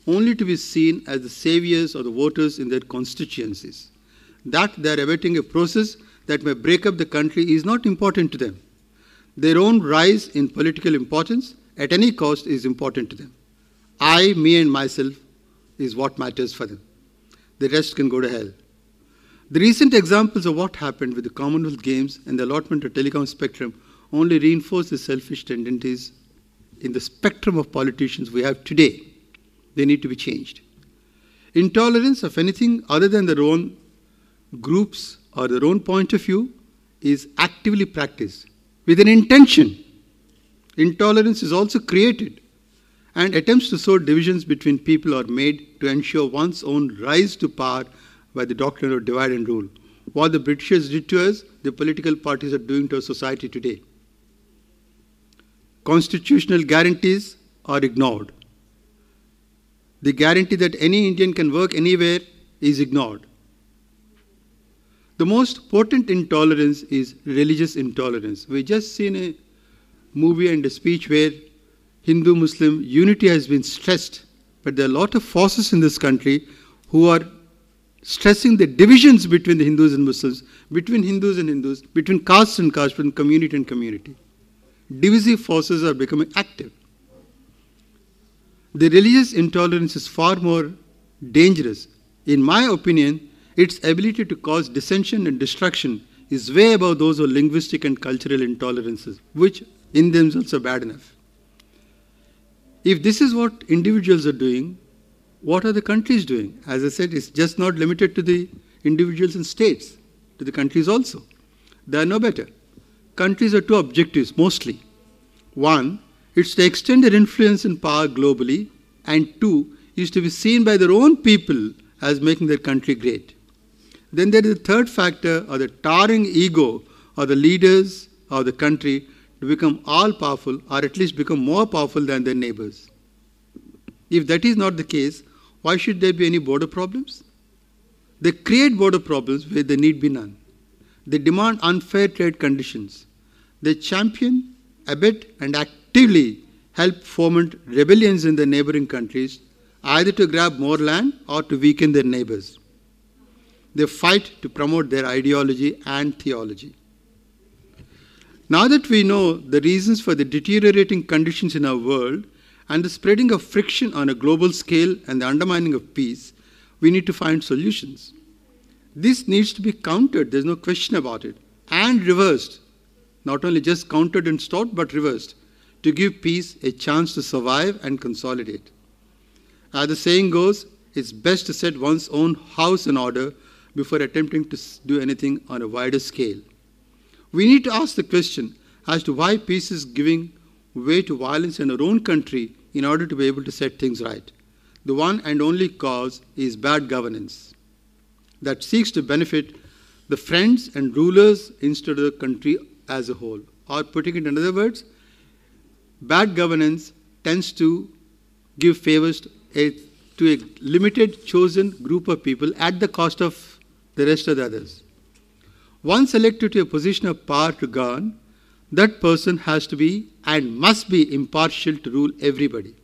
only to be seen as the saviors of the voters in their constituencies. That they are awaiting a process that may break up the country is not important to them. Their own rise in political importance at any cost is important to them. I, me and myself is what matters for them. The rest can go to hell. The recent examples of what happened with the Commonwealth Games and the allotment of telecom spectrum only reinforce the selfish tendencies in the spectrum of politicians we have today. They need to be changed. Intolerance of anything other than their own groups or their own point of view is actively practiced with an intention. Intolerance is also created, and attempts to sow divisions between people are made to ensure one's own rise to power by the doctrine of divide and rule. What the Britishers did to us, the political parties are doing to our society today. Constitutional guarantees are ignored. The guarantee that any Indian can work anywhere is ignored. The most potent intolerance is religious intolerance. We just seen a movie and a speech where Hindu-Muslim unity has been stressed, but there are a lot of forces in this country who are stressing the divisions between the Hindus and Muslims, between Hindus and Hindus, between caste and caste, between community and community. Divisive forces are becoming active. The religious intolerance is far more dangerous. In my opinion, its ability to cause dissension and destruction is way above those of linguistic and cultural intolerances, which in themselves are bad enough. If this is what individuals are doing, what are the countries doing? As I said, it's just not limited to the individuals and states, to the countries also. They are no better. Countries have two objectives, mostly. One, it's to extend their influence and power globally, and two, is to be seen by their own people as making their country great. Then there is the third factor, or the towering ego of the leaders of the country to become all-powerful, or at least become more powerful than their neighbors. If that is not the case, why should there be any border problems? They create border problems where there need be none. They demand unfair trade conditions. They champion, abet, and actively help foment rebellions in their neighboring countries, either to grab more land or to weaken their neighbors. They fight to promote their ideology and theology. Now that we know the reasons for the deteriorating conditions in our world and the spreading of friction on a global scale and the undermining of peace, we need to find solutions. This needs to be countered, there's no question about it, and reversed. Not only just countered and stopped, but reversed, to give peace a chance to survive and consolidate. As the saying goes, it's best to set one's own house in order before attempting to do anything on a wider scale. We need to ask the question as to why peace is giving way to violence in our own country in order to be able to set things right. The one and only cause is bad governance that seeks to benefit the friends and rulers instead of the country as a whole. Or putting it in other words, bad governance tends to give favors to a limited chosen group of people at the cost of the rest of the others. Once elected to a position of power to govern, that person has to be and must be impartial to rule everybody.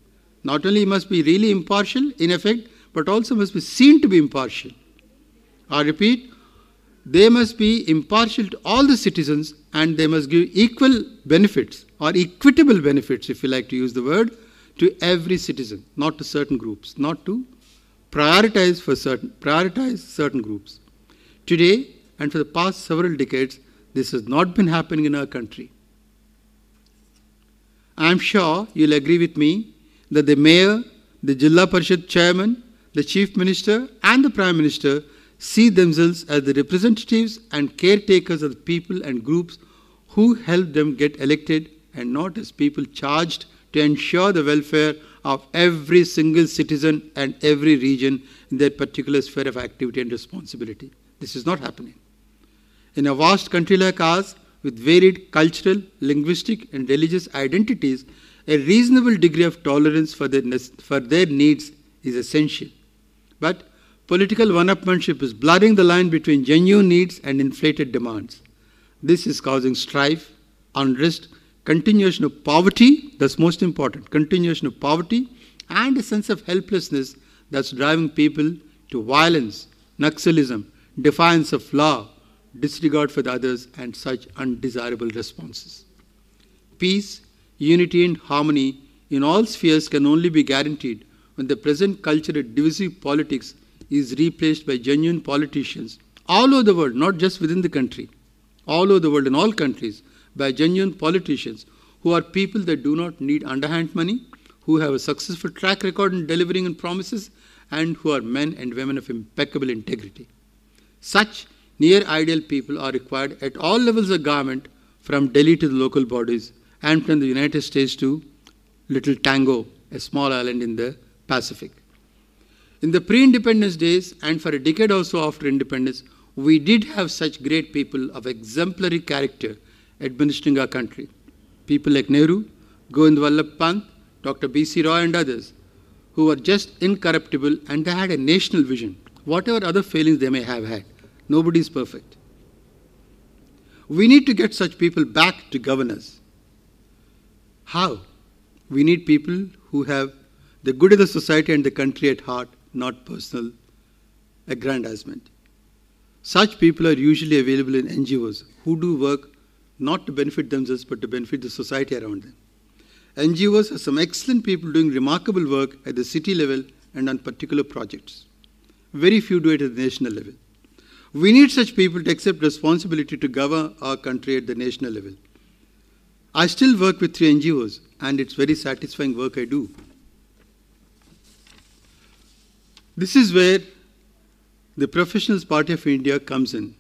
Not only must be really impartial in effect, but also must be seen to be impartial. I repeat, they must be impartial to all the citizens and they must give equal benefits or equitable benefits, if you like to use the word, to every citizen, not to certain groups, not to prioritize certain groups. Today, and for the past several decades, this has not been happening in our country. I am sure you'll agree with me that the mayor, the Jilla Parishad chairman, the chief minister, and the prime minister see themselves as the representatives and caretakers of the people and groups who help them get elected, and not as people charged to ensure the welfare of every single citizen and every region in their particular sphere of activity and responsibility. This is not happening. In a vast country like ours, with varied cultural, linguistic, and religious identities, a reasonable degree of tolerance for their needs is essential. But political one-upmanship is blurring the line between genuine needs and inflated demands. This is causing strife, unrest, continuation of poverty, that's most important, continuation of poverty, and a sense of helplessness that's driving people to violence, Naxalism, defiance of law, disregard for the others, and such undesirable responses. Peace, unity, and harmony in all spheres can only be guaranteed when the present culture of divisive politics is replaced by genuine politicians all over the world, not just within the country, all over the world in all countries, by genuine politicians who are people that do not need underhand money, who have a successful track record in delivering on promises, and who are men and women of impeccable integrity. Such near-ideal people are required at all levels of government, from Delhi to the local bodies, and from the United States to Little Tango, a small island in the Pacific. In the pre-independence days, and for a decade or so after independence, we did have such great people of exemplary character administering our country. People like Nehru, Govind Vallabh Pant, Dr. B.C. Roy, and others, who were just incorruptible, and they had a national vision, whatever other failings they may have had. Nobody is perfect. We need to get such people back to govern us. How? We need people who have the good of the society and the country at heart, not personal aggrandizement. Such people are usually available in NGOs who do work not to benefit themselves but to benefit the society around them. NGOs have some excellent people doing remarkable work at the city level and on particular projects. Very few do it at the national level. We need such people to accept responsibility to govern our country at the national level. I still work with 3 NGOs, and it's very satisfying work I do. This is where the Professionals Party of India comes in,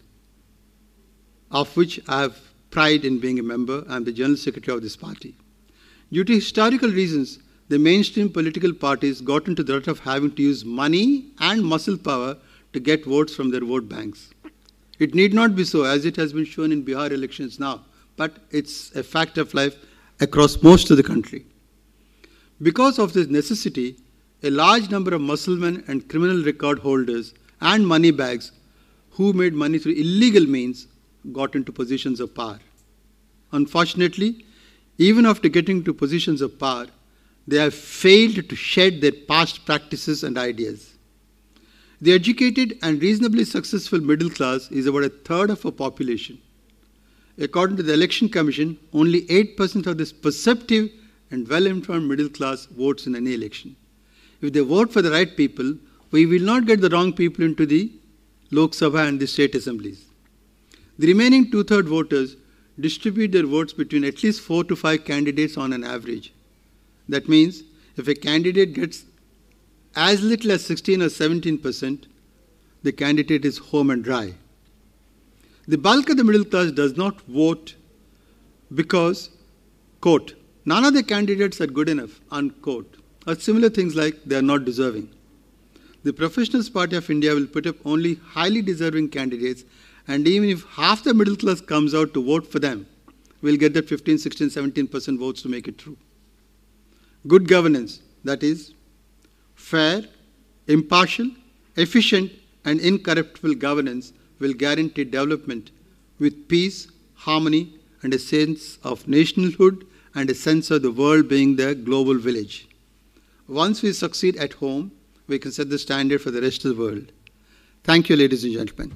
of which I have pride in being a member. I am the General Secretary of this party. Due to historical reasons, the mainstream political parties got into the rut of having to use money and muscle power to get votes from their vote banks. It need not be so, as it has been shown in Bihar elections now, but it's a fact of life across most of the country. Because of this necessity, a large number of musclemen and criminal record holders and money bags who made money through illegal means got into positions of power. Unfortunately, even after getting to positions of power, they have failed to shed their past practices and ideas. The educated and reasonably successful middle class is about a third of our population. According to the Election Commission, only 8% of this perceptive and well-informed middle class votes in any election. If they vote for the right people, we will not get the wrong people into the Lok Sabha and the state assemblies. The remaining 2/3 voters distribute their votes between at least 4 to 5 candidates on an average. That means if a candidate gets as little as 16 or 17%, the candidate is home and dry. The bulk of the middle class does not vote because, quote, none of the candidates are good enough, unquote, or similar things like they are not deserving. The Professionals Party of India will put up only highly deserving candidates, and even if half the middle class comes out to vote for them, we'll get that 15, 16, 17% votes to make it true. Good governance, that is, fair, impartial, efficient, and incorruptible governance will guarantee development with peace, harmony, and a sense of nationhood and a sense of the world being the global village. Once we succeed at home, we can set the standard for the rest of the world. Thank you, ladies and gentlemen.